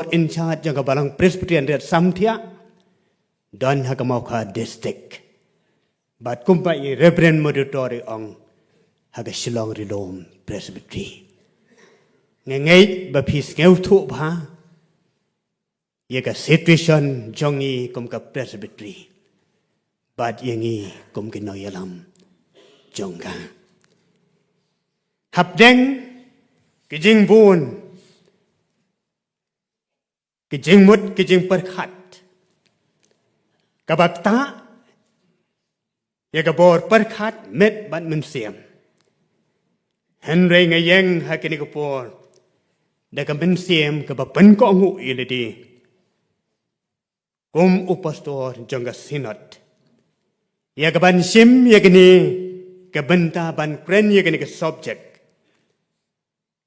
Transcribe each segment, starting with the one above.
in charge yang balang Presbyterian red samtia dan hagamauka district. But kumpai Reverend Moderator ong haga Shillong Rilom Presbytery. Ngai bapis ngeu tu ba yaga situation jongi kumka Presbytery. But yangi kumki noyalam jonga. Habdeng kijing bun kijing mut kijing perkhat kabakta ya kabor perkhat met ban mensiam Henry ngayeng hakini kapor da ka mensiam ka bapen ko ngu ilidi kum upastor jangga sinat ya ka ban sim ya kini ka benta ban kren ya kini ka subject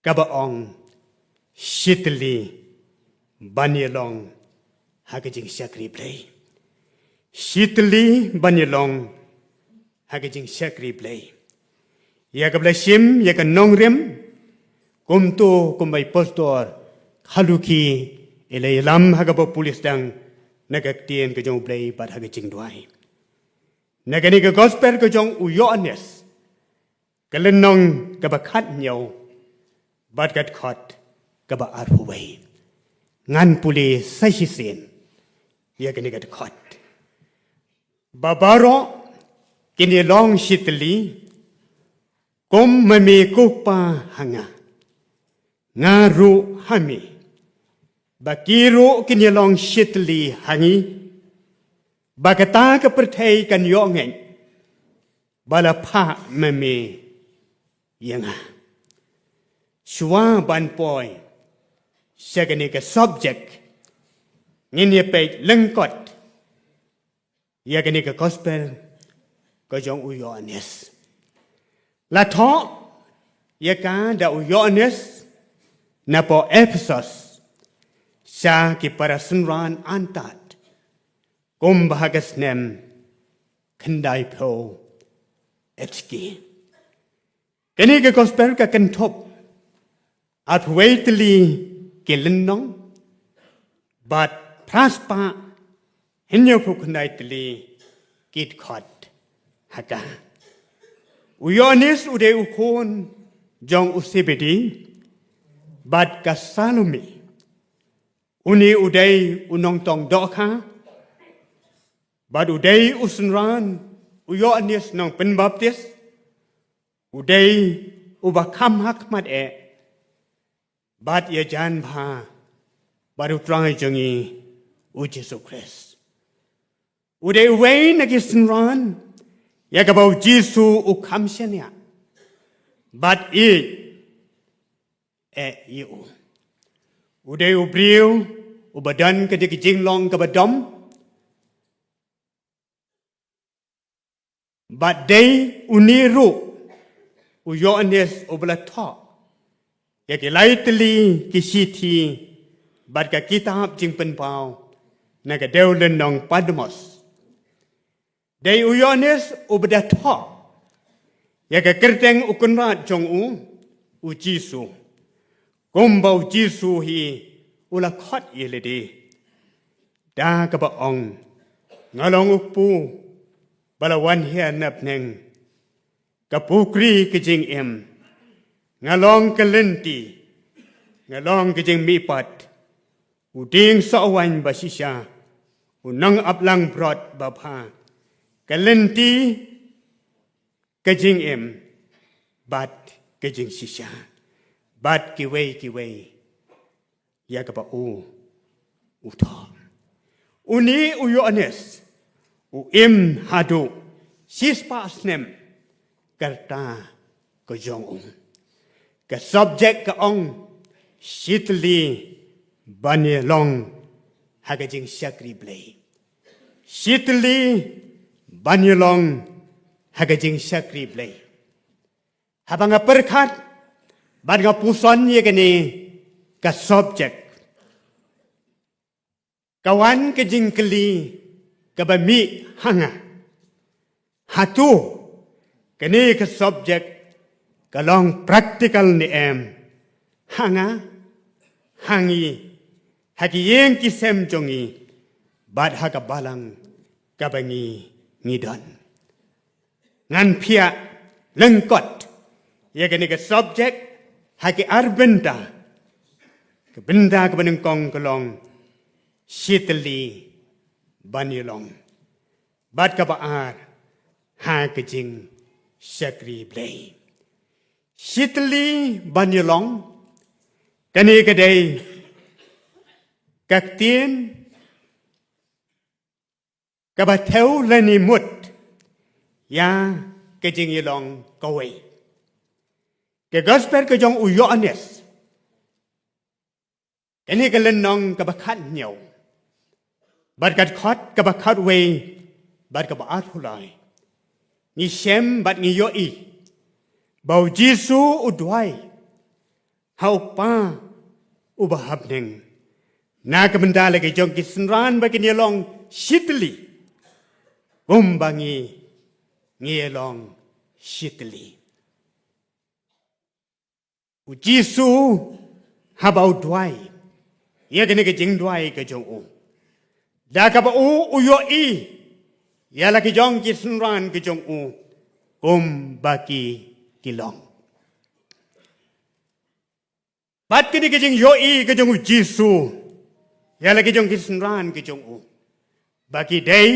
ka baong shitli Banyalong hagajing syakri play. Shitli banyalong hagajing syakri play. Ya kabla sim ya kan nongrem kumtu kumbai pastor haluki ilay lam hagabo pulis dang nagaktien ke jong play pat hagajing duai. Nagani ke gospel ke jong uyones kalenong kabakat nyaw bat kat khot kaba arhuway. Ngan puli sahisin ya kini kat khot babaro kini long shitli kom mami kupa hanga ngaru hami bakiru kini long shitli hangi bagata ka perthai kan yongen balapha mami yanga shwa ban poi Second ke subject ngin pe lengkot ya kini ke gospel ko jong uyones la tho ya ka da uyones na po Ephesus sa ki para sunran antat kum bahagas nem kendai po etski kini ke gospel ka kentop at waitli Kelenong, but praspa henyo puknaitli kit khot haka. Uyonis ude ukon jong usibidi, but kasalumi uni uday unong tong doka, but uday usunran uyonis nong penbaptis uday ubakam hakmat Bat ya jan bha baru trai jongi Jesu Christ. Ude wei nagisenran ya kabau Jesu ukamsenya. Bat you. Ude ubriu ubadan kedik jinglong kabadom. Bat day uniru uyones ublatok. Ya ke laitli kisiti bad ka kitab jing penpau na ka deulen nong Patmos dei uyones ubdatho ya ka kerteng ukunrat jong u Jesu kumbau Jesu hi ula khot yeledi da ka ba ong ngalong upu balawan hian nap neng ka pukri kijing em ngalong kalenti ngalong kijing mipat uding sawan basisya unang aplang brot bapha kalenti kijing em bat kijing sisya bat kiwei ya ka pa utha uni uyones im hadu sispa snem karta ko jong Ka subject ka ong shitli banyalong hagajing syakri blay. Shitli banyalong hagajing syakri blay. Habang nga perkat, bad nga puson niya gani ka subject. Kawan kajing kali kabami hanga. Hatu kani ka subject kalong practical ni hanga hangi hagi yeng kisem jongi bad haga balang kabangi ngidon ngan pia lengkot ya gani ke subject hagi arbenta ke benda ke benengkong kelong shitli banilong bad ka baar ha kejing syakri blay shitli banilong kani kedai các tiên các bà theo lên đi một ya cái chuyện gì lòng câu ấy cái gospel cái dòng uyones cái này cái lên nong các bà khát nhiều bát cái khát các bà khát về bát các bà át hồ lại ni xem bát ni yo y bầu Giêsu udwai hau pa ubahap neng na kemenda lagi jong kisenran bagi ni long shitli bangi ngi long shitli u Giêsu habau dwai ya kene ke jing dwai ke jong u da ka ba u yo i ya lagi jong kisenran ke jong u bagi kilong bat kene ke jing yo i ke jong u Giêsu ya lagi jong kisenran ke jong u bagi day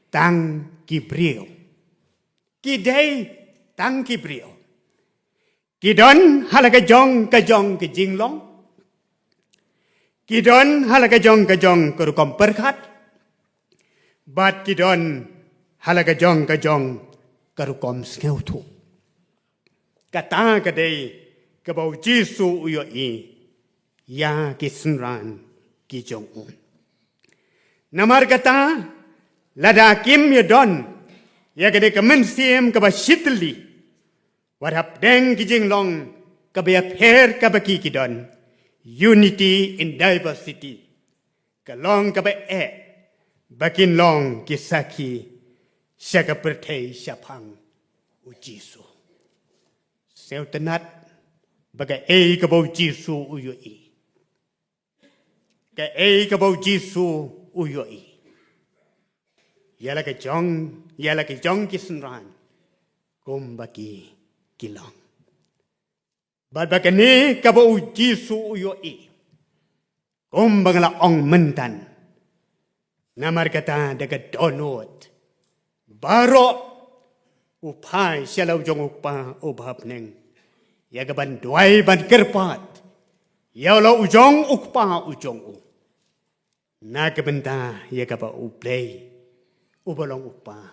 tang Gabriel ki day tang Gabriel ki don halaga jong ka jong ke jing long ki don halaga jong ka jong ke rukom perkat bat ki don halaga jong ka jong ke rukom skeu tu kata ka day ke bau Giêsu uyo i ya kisenran ki jong u namar kata lada kim yodon ya gede kemen siem ke ba shitli warap deng ki jing long ke ba pher ke ba ki kidon unity in diversity ke long ke ba bakin long ki saki saka perthei syapang u Giêsu seu tenat baga ke bau Giêsu uyo i ke ke bau Giêsu uyo i ialah ke jong kisenran kum bagi kilong bad bagani ka bau Giêsu uyo i kum bangla ong mentan namar kata daga donot baro upai sialau jong upa ubhap neng ya gaban duai ban kerpat ya lo ujong ukpa ujong u na kebenta ya gaba uplay ubalong upa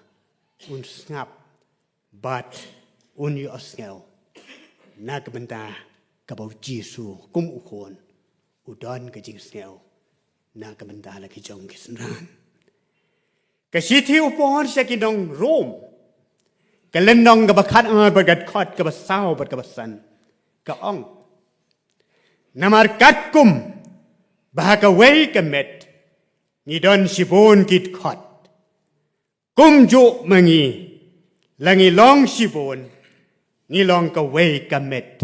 un snap bat un yo asngel na kebenta kabau Giêsu kum ukon udon ke jing snel na kebenta lagi jong kisenran ke siti upon sakidong Rom ke lenong ke bakat bagat kot ke basau bat ke basan ke ong namar katkum bahaka wei ke met ni don sibon kit kot kum jo mangi langi long sibon ni long ka wei ka met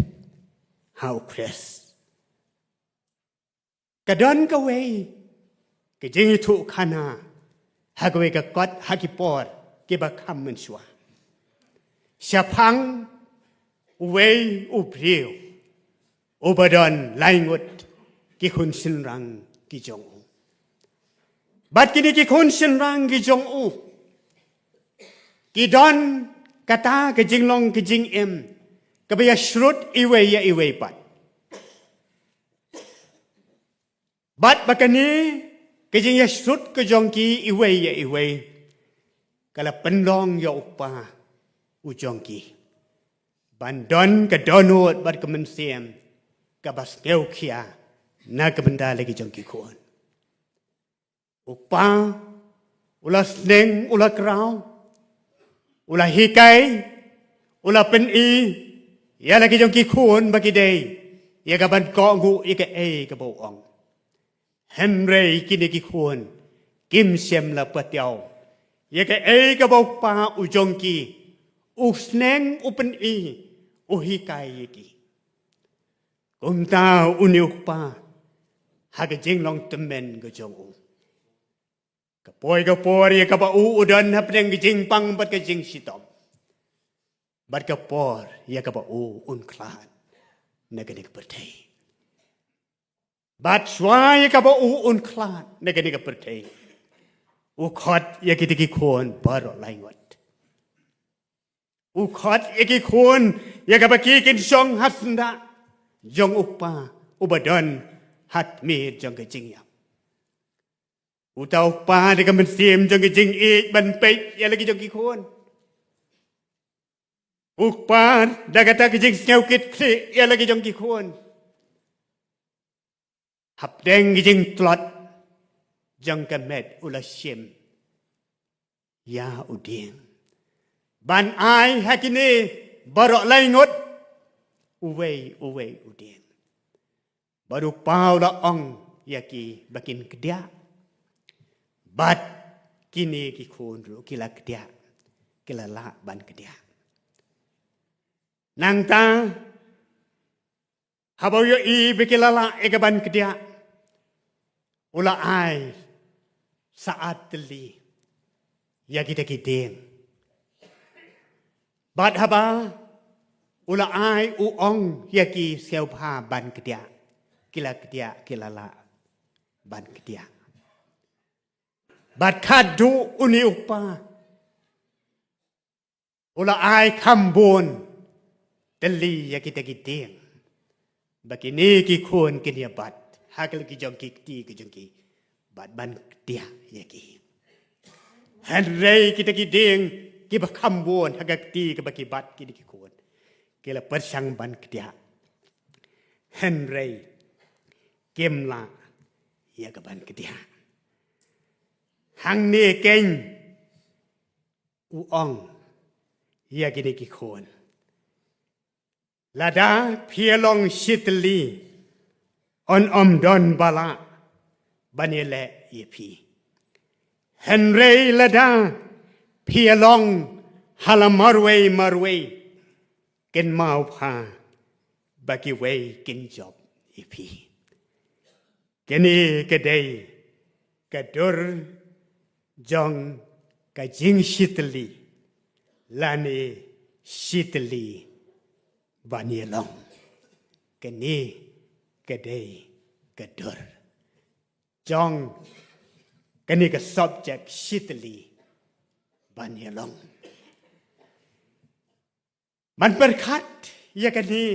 how kres ka don ka wei ke jing tu khana hagwe ka kot hakipor ke ba kham men shwa syapang wei ubriu ubadon laingut ki khun sinrang ki jong u bat kini ki khun sinrang ki jong u ki don kata ke jing long ke jing em ke ba shrut iwe ya iwe bat bakani ke jing ya shrut ke jong ki iwe ya iwe kala penlong ya upa u jong ki bandon ke donot bat ke mensiem ke bas keu kia na ke benda lagi jong ki kuan upa ulas neng ula krau ulah hikai, ulah peni, ya lagi jong kikun bagi day, ya kaban kongu ika kabawang. Henry kini kikun, kim siem la patiaw, ya kabaw pa ujong ki, usneng upeni, uhikai ki. Kumta uniuk pa, hak jing long temen ke jong u kapoi ka ba u udan hap deng jing pang bat ke jing sitom bat ka por ya ka ba u un klan naganik pertai bat swai ka ba u un klan naganik pertai u khot ya ki ti khon baro lai ngot u khot ya ki khon ya ka ba ki kin song hasnda jong upa ubadan hat mi jong ke jing ya u tau pa de ka men sim jong ke jing ik ban pe ya lagi jong ki khon u pa da ka ta ke jing sneu kit kli ya lagi jong ki khon hap deng ke jing tlot jong ka met ula sim ya u ding ban ai hakini barok lai ngot uwei u ding baru pau la ong yaki bakin kedia bat kini ki khun ru kila kedia kila la ban kedia nang ta habau yo i bikila la ega ban kedia ula ai saat teli yaki taki ding bat haba ula ai u ong yaki sel pha ban kedia kila la ban kedia bat khadu uni upa ula ai kambon teli yaki taki ding bakini ki khon kinia bat hakal ki jong ki ti ki jong ki bat ban kedia yaki hanrei kita ki ding ki ba kambon hagak ti ki baki bat ki ki khon kila persang ban kedia hanrei kemla ya ka ban kedia hang ni keng u ong ya ki ki khon lada phialong shitli on don bala banile yepi henrei lada phialong halamarwe ken mau pha baki wei kin job yepi keni kedai kadur jong ka jing shitli lani shitli banilong keni kedai kadur jong keni ka subject shitli banilong man berkat ya keni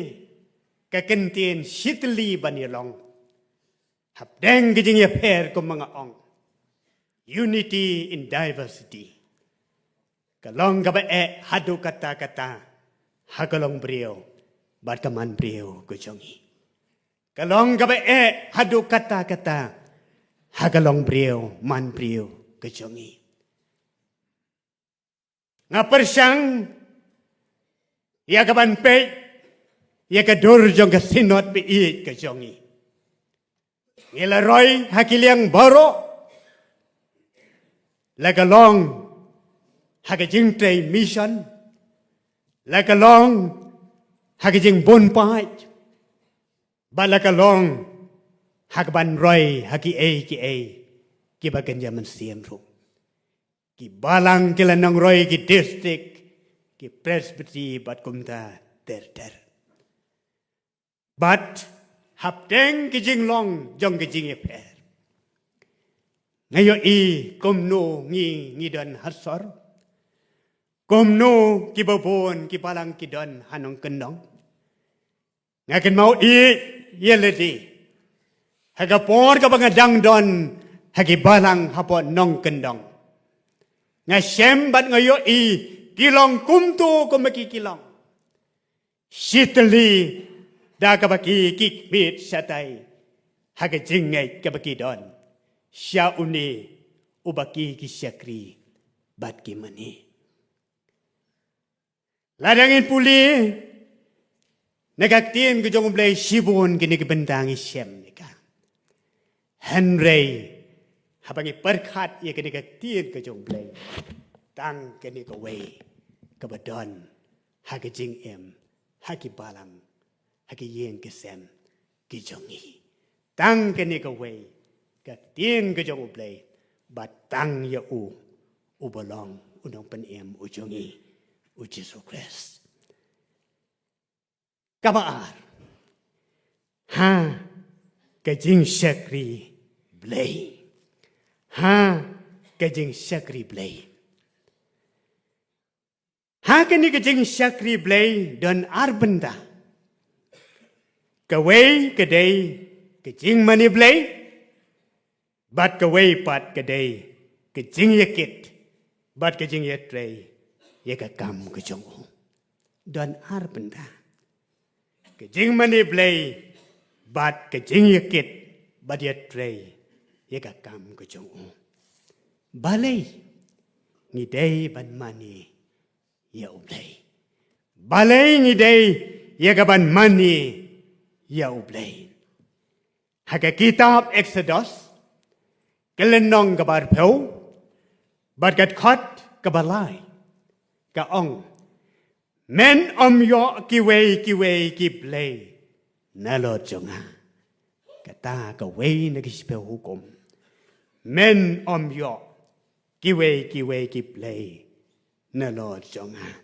ka kentin shitli banilong hap deng kijing ya per ko mga ong unity in diversity kalong ka ba hadu kata hakalong brio bat kaman brio ko jongi kalong ka ba hadu kata hakalong brio man brio ko jongi nga persang ya kaban pe ya kadur jong ka sinot bi i ko jongi ngila roy hakiliang baro lagalong hakajing tray mission lagalong hakajing bonpai balagalong hakban roy haki ki bagan jaman siam ru ki balang kila nang roy ki district ki presbytery bat kumta ter bat hapdeng ki jing long jong ki jing per ngayo i komno ngi dan hasar komno ki babon ki balang ki dan hanong kendong ngaken mau i yeledi haga por ka bangadang don hagi balang hapon nong kendong ngasem bat ngayo i kilong kumtu kumaki kilong shitli da ka baki kik mit satai haga jingai ka baki don sya uni ubaki ki syakri bat ki mani ladangin puli nagaktin ko jong blay sibon kini kibentang isyem nika henrei habangi perkat ya kini kaktin ko jong blay tang kini ko way kabadon hagi jing hagi balang hagi yen kesem ki jongi tăng cái này cái way cái tiền cái trong play but tăng ya u belong u nong pen em u jongi u Jesus Christ kabar ha cái jing sakri play ha cái jing sakri play ha cái này cái jing sakri play dan arbenda cái way cái day cái jing money play but cái way but cái day cái jing yakit but cái jing yatre ya cái cam cái trong dan arbenda cái jing money play but cái jing yakit but yatre ya cái cam cái trong balay ni day ban money ya ublay balay ni day ya cái ban money ya ublay ha cái kitab Exodus cái lên nong cái bar phếu bát cái khát cái balai cái ông men yo ki play na lo chunga cái ta cái way na cái spell hukum men yo ki play na lo chunga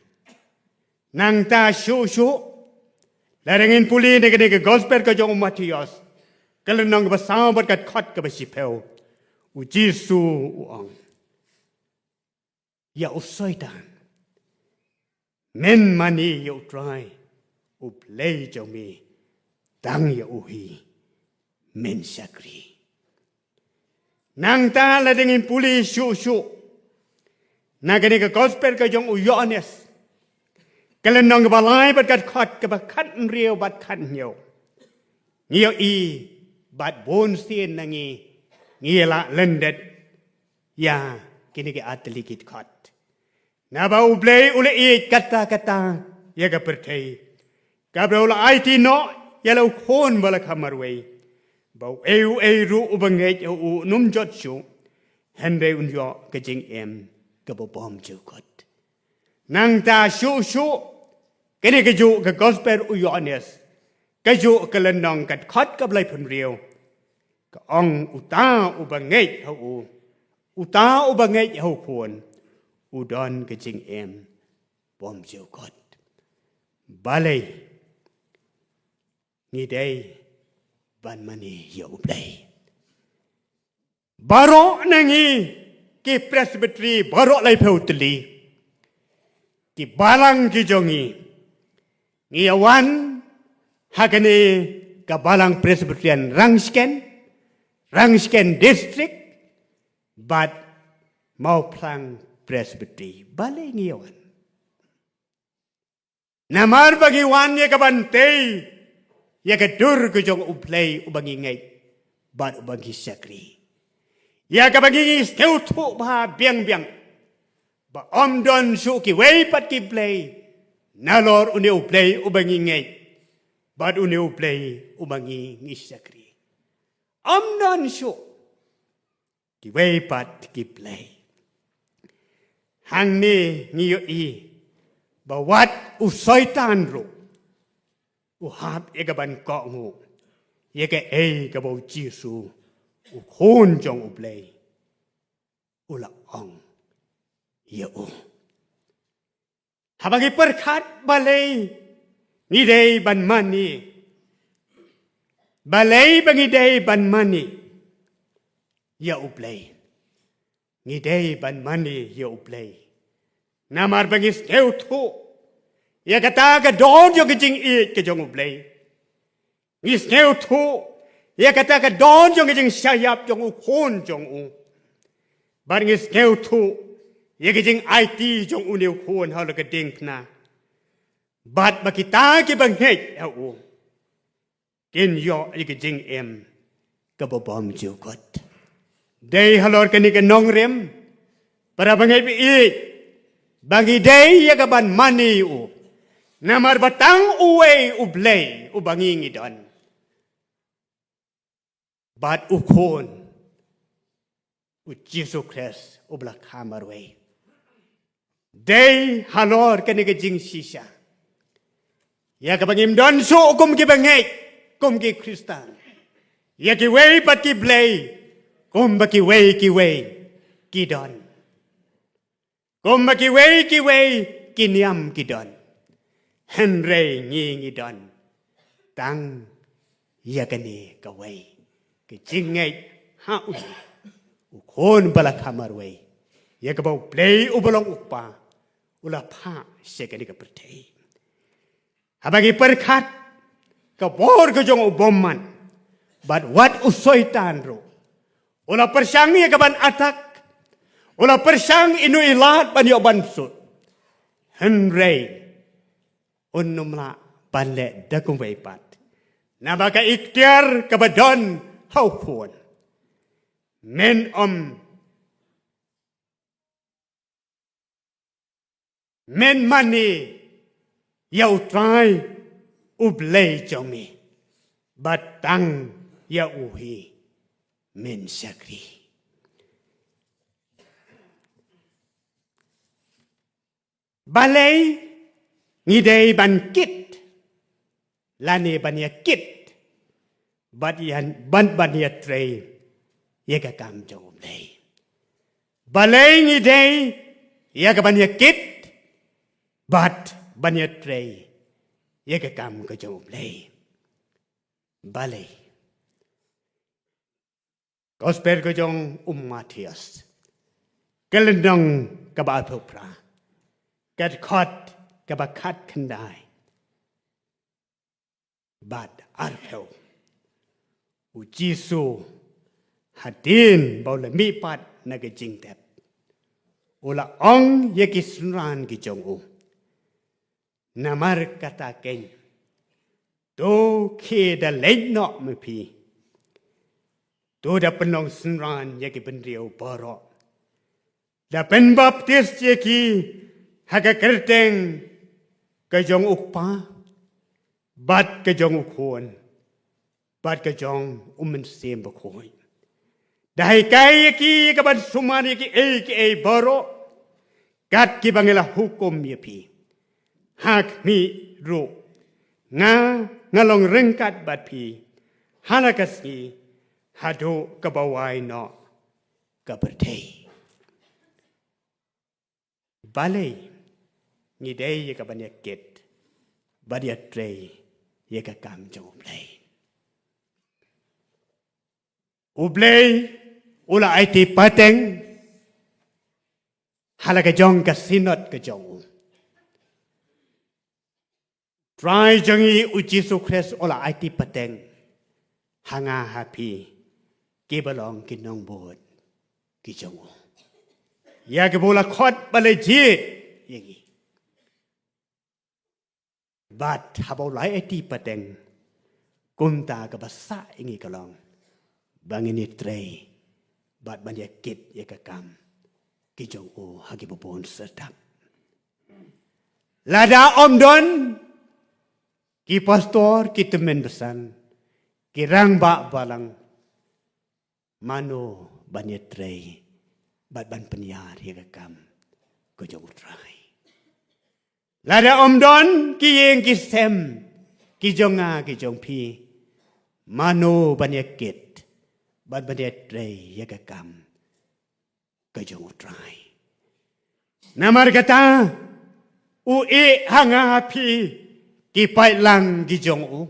nang ta shu larangin puli na cái gospel cái jong Matthias cái lên nong cái sao bát cái khát cái spell u Giêsu u ông ya u Satan men mani you try u play cho me tang ya u hi men sakri nang ta la dingin puli shu na cái gospel cái jong u Yohanes cái lần nong cái balai bat kat khat cái khat riêu bat khat nhiều nhiều bat bon sien nangi nghe là lên đất ya kini ke atli kit khat na ba ublay ule kata ya ka perthai ka bro la it no ya lo khon bala khamarwe ba ru ubangai u num jot chu hande un yo ke jing em ka bo bom chu khat nang ta shu kini ke ju ke gospel u Yohanes ke ju ke len nong kat khat ka blai phun riêu cái ông uta ubangai hau uta ubangai hau khuôn udon cái chính em bom chiều cốt balay ni đây ban mani hiểu đây baro nangi cái presbytery baro lai pheu tli cái balang cái jongi ni awan hakane cái balang presbyterian Rangsken district, but mau plang presbytery balay ngayon. Namar bagiwan ya kabante ya kadur ko jong uplay ubangi ngay but ubangi sakri. Ya kabangi steutu ba biang ba omdon su ki way pat ki play nalor une uplay ubangi ngay but une uplay ubangi ngisakri. Omnon shu ki way pat ki play hang ni ngiyo ba wat u Satan ro u hap egaban ko ngu yeke ka bo Giêsu u khôn jong u play u la ong ye u habagi perkhat balay ni day ban mani balay bangi day ban mani ya uplay ni day ban mani ya uplay namar bangi steu thu ya kata ka don yo kijing ke jong uplay ni steu thu ya kata ka don yo kijing sayap jong u khon jong u bar ni steu thu ya kijing IT jong u new khon ha la ka ding na bat makita ki bangai ya u kin yo cái jing em cái bộ bom chiều cốt đây halor cái này cái nong rem para bangai bi bagi day ya cái ban money u namar batang uwe u blay u bangi ngidon bat u khon u Jesus Christ u blak hamar way day halor cái này cái jing sisa ya cái bangim don so kum ki bangai kum ki Kristan ya ki wei pat ki blei kum ba ki wei ki don kum ba ki wei ki niam ki don henry ngi don tang ya ka ni ka wei ki jingai ha u kon bala kamar wei ya ka bau blei u balong upa ula pha se ka ni ka pertei habagi perkat ka bor ka jong ubomman but what usoitan ro ula persang ya ka ban atak ula persang inu ilat ban yo ban sut henry unnumla ban le da kum wei pat na ba ka ikhtiar ka badon hau khon men men mani yau trai ublei chong mi batang ya uhi men sakri balei ngidei ban kit lani ban ya kit ban ya trei ya ka kam jong lei balei ngidei ya ka ban ya kit ban ya trei ya ka kam ka jong lei balei gospel ka jong Matias kalendong ka ba phra kat khot ka ba khat khandai bad arphel u jisu hadin baula mi pat na ka jing tep ula ong ye ki sunran ki jong u namar kata ken to ke da lein no me pi to da penong sunran ye ki ben riau baro da pen baptis ye ki haga kerteng ka jong ukpa bat ka jong ukhon bat ka jong men sem ba khoi dai kai ki ka ban sumani ki baro kat ki bangela hukum ye pi hak mi ru nga long rengkat bat pi halakasi hado ka bawai no ka bertei balei ni dei ye ka ban ya ket ba dia trei ye ka kam jong plei ublei ula IT pateng halaka jong ka sinot ka jong try jangi ujisu kres ula IT pateng hanga happy ki balong ki nong bod ki jong ya ke bola khot balai ji yengi bat habau lai IT pateng kumta ka basa ingi kalong bangini trei bat banya kit ya ka kam ki jong hagi bobon sertap lada omdon ki pastor ki temen besan ki rang ba balang mano banya trei bat ban penyar ya ka kam ko jong trai lada omdon ki yeng ki sem ki jonga ki jong pi mano banya kit ban banya trei ya ka kam ko jong trai namar kata u hanga pi ki pai lang ki jong u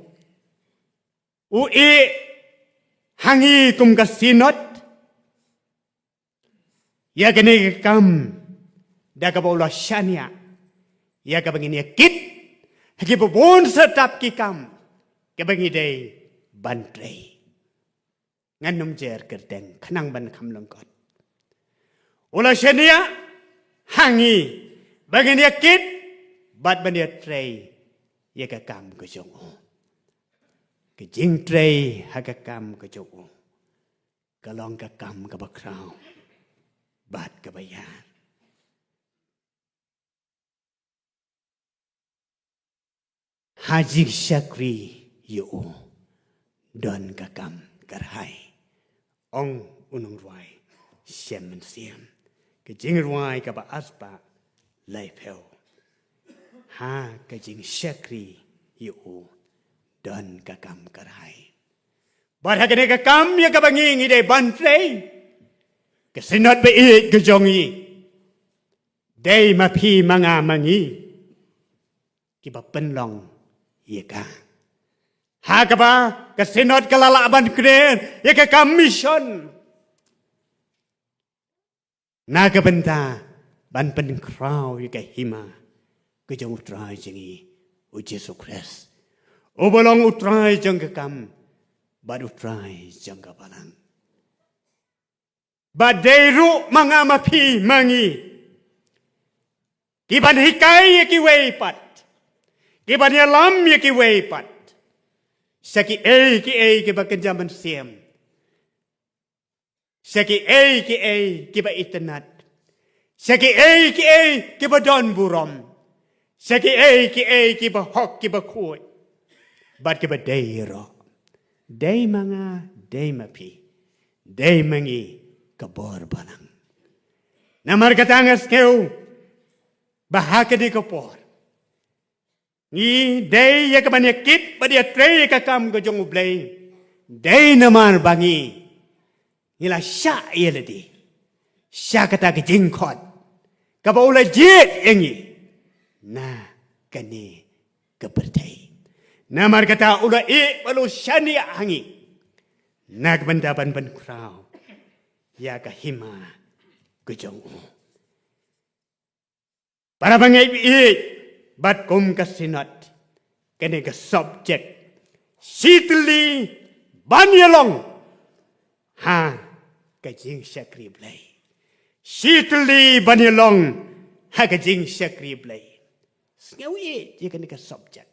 hangi kum ka sinot ya ka ne kam da ka bola shania ya ka bangini kit ki bobon setap ki kam ka bangi dei ban trei ngan nom jer kerteng khanang ban kham longkot ula shania hangi bangini kit bat bani trei ye ka kam ko jong ke jing trei ha ka kam ko jong ka long ka kam ka ba krau bat ka ba ya haji syakri yo don ka kam karhai ong unung ruai siam men siam ke jing ruai ka ba aspa lai pheo ha ka jing syakri yo don ka kam karhai Barat kene ke kam ya ke bangi ngi de ban play. Ke sinot be it ke jongi. Dei ma pi manga mangi. Ki ba pen long ye ka. Ha ka ba ke sinot ke lala ban kren ya ke kam mission. Na ke benta ban pen krau ya ke hima. Ke jong utrai jengi u Jesu Christ. U bolong utrai jeng ke kam. Bad utrai jeng ke balang. Baderu manga ma pi mangi. Kiban hikai ye ki weipat. Kiban yalam ye ki weipat. Saki ki ba kenjaman siam. Saki ki ba internet. Saki ki ba don burom. Saki ki ba hok ki ba kuy. Bad ki ba deiro. Day manga day mapi. Day mangi kabor balang. Namar katangas keu bahaka di kapor. Ni day ya kabanyakit ba dia trey kakam ko jong ublay. Day namar bangi. Nila sya yeladi. Sya kata kejingkot. Kabaula jit yengi. Na kani kepertai. Namar kata ula balu syani hangi. Nak bendaban ben krau. Ya kahima kejong u. Para bangai bat kum kasinat kene ke subject sitli banyalong ha kajing syakri blai sitli banyalong ha kajing syakri blai ngau je kene ke subject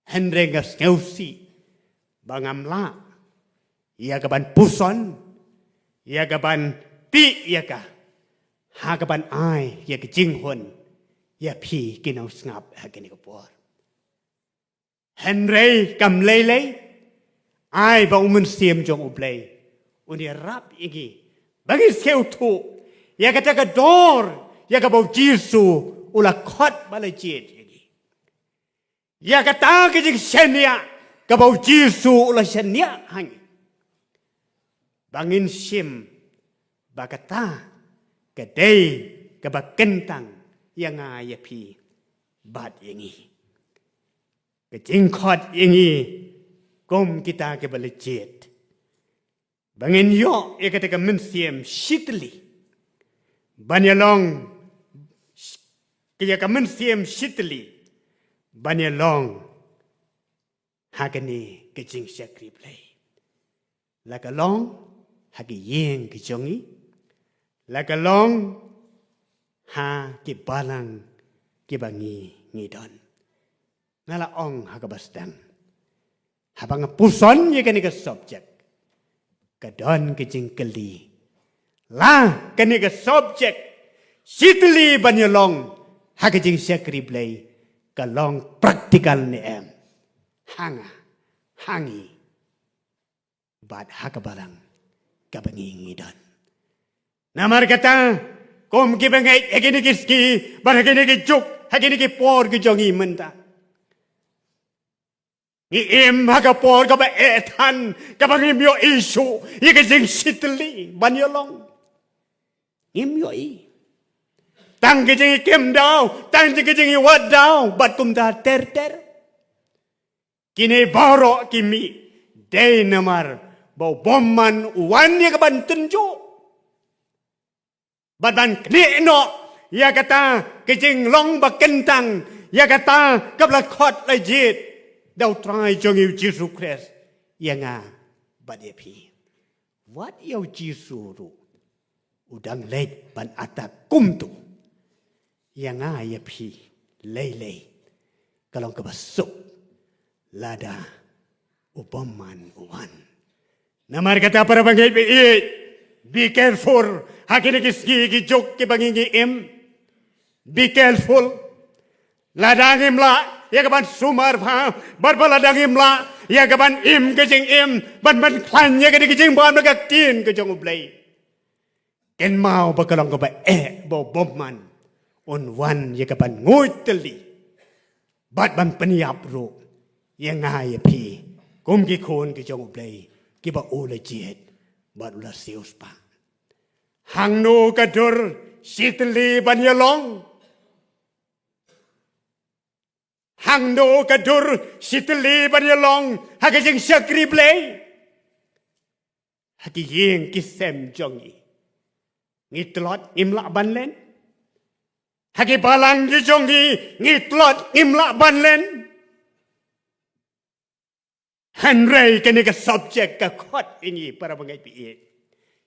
hendreng ngau si bangamla ya kaban puson ya kaban ti ya ka ha kaban ai ya kajing hon ya pi kinau ngap hagini kapor. Henry kam lele ai ba umun siam jong ublay. Uni rap igi bagi seu tu ya kata ka dor ya ka bau Jesu ula khot balajit igi. Ya kata ka jing senia ka bau Jesu ula senia hangi. Bangin sim bakata ka day ka ba kentang yang ya pi bad yangi. Kejingkot yangi kom kita ke balajit. Bangin yo ya kata mensiam shitli. Banyalong kaya mensiam shitli. Banyalong hagani kejing syakri play. Lakalong hagi yeng kejongi. Lakalong ha ki balang ki bangi ngidon ngala ong ha kabastang habang puson ye kani ka subject kadon ki jingkeli la kani ka subject sitli banyalong ha ki jing syakri blay kalong praktikal ni em hanga hangi bad ha kabalang ka bangi ngidon namar kata Kom ki bangai hagini kiski baragini ki juk hagini ki por ki jongi menta. Ni haga por ka ba etan ka bangi myo isu ye ki jing sitli banyolong. Myo I. Tang ki jing kem daw, tang ki jing wat daw, bat kum da ter. Kini baro kimi day namar bau bomman uwan ye ka ban tunjuk. Badan kini no, ya kata kejing long bakentang, ya kata kabla khot lajit, dau try jongi Jesu Christ, ya nga badepi. What yau Jesu ru, udang leit ban atak kumtu, ya nga ya pi lei, kalong kabasuk, lada upaman uwan. Namar kata para bangay be careful. Hakini kiski ki jok ki bangingi im. Be careful. Ladangim la. Ya kaban sumar pa. Barbala dangim la. Ya kaban im kejing im. Ban klan ya kini kejing ban magagtin kejong ublay. Ken mau bakalang ka ba bo bomman. Unwan ya kaban nguy tali. Bat ban peniap ro. Ya nga ya pi. kum ki khon ki jong play ki ba o le jet ba la seus pa hang no ka dur sitli ban ya long hang no ka dur sitli ban ya long ha ka jing sakri play ha ki yeng ki sem jong ngi tlot im la ban len ha ki balang ki jong ngi tlot im la ban len Henry kini ke subjek ke khot ini para bangai pi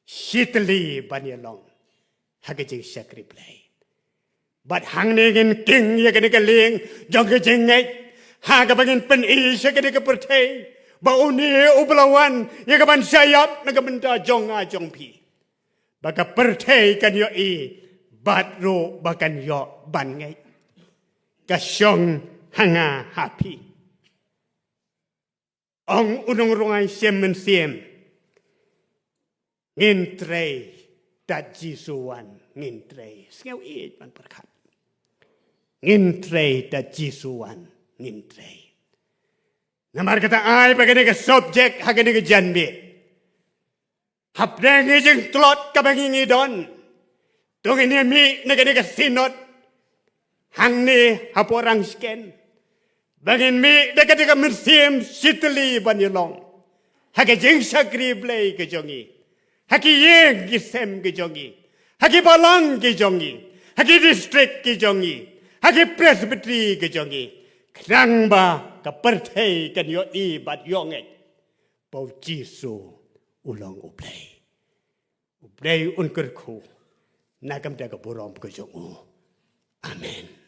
sitli ban ya long ha ka jing sakri play but hang ni ngin king ya kini ke ling jong ke jing ngai ha ka bangin pen I se kini ke perthai ba uni ublawan ya ka ban sayap na ka benda jong a jong pi ba ka perthai kan yo I bat ro ba kan yo ban ngai ka syong hanga happy Ong unong rungai siem men siem ngin trei dat jisuan ngin trei ngeu I man perkat ngin trei dat jisuan ngin trei namar kata ai bagane ke subjek hagane ke janbe hapdang jeng tlot ka bangi don tong ini mi negane ke sinot hang ni haporang sken Bangin mi dekat dekat mersiam sitli ban yelong. Haki jeng sakri blay ke jongi. Haki yeng ki sem ke jongi. Haki balang ke jongi. Haki district ke jongi. Haki presbytery ke jongi. Krang ba ka perthai kan yo I bat yonget. Pau jisu ulang ublay. Ublay unker ku. Nagam daga borom ke jongu. Amen.